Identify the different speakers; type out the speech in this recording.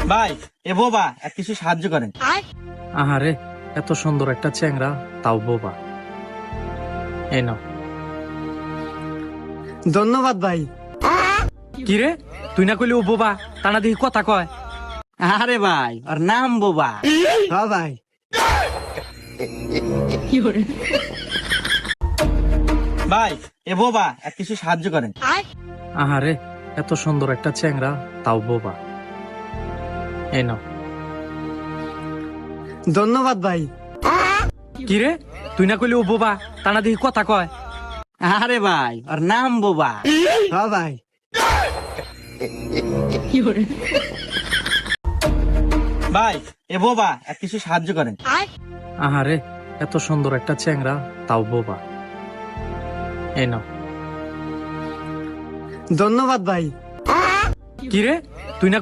Speaker 1: ভাই এ বোবা এক কিছু সাহায্য করেন।
Speaker 2: আহারে, এত সুন্দর একটা চ্যাংরা, তাও বোবা। এই নাও।
Speaker 3: ধন্যবাদ ভাই।
Speaker 2: কি রে, তুই না কইলি ও বোবা, তা না দেখি কথা কয়।
Speaker 1: আরে ভাই ওর নাম বোবা।
Speaker 3: হ্যাঁ ভাই।
Speaker 1: ভাই এ বোবা এক কিছু সাহায্য করেন।
Speaker 2: আহারে, এত সুন্দর একটা চ্যাংরা, তাও বোবা। এই নাও।
Speaker 3: ধন্যবাদ ভাই।
Speaker 2: কি রে, তুই না কইলি ও বোবা, তা না দেখি কথা কয়।
Speaker 1: আরে ভাই ওর নাম বোবা।
Speaker 3: হ্যাঁ ভাই।
Speaker 1: ভাই এ বোবা এক কিছু সাহায্য করেন।
Speaker 2: আহারে, এত সুন্দর একটা চ্যাংরা, তাও বোবা। এই নাও।
Speaker 3: ধন্যবাদ ভাই।
Speaker 2: কি রে, তুই না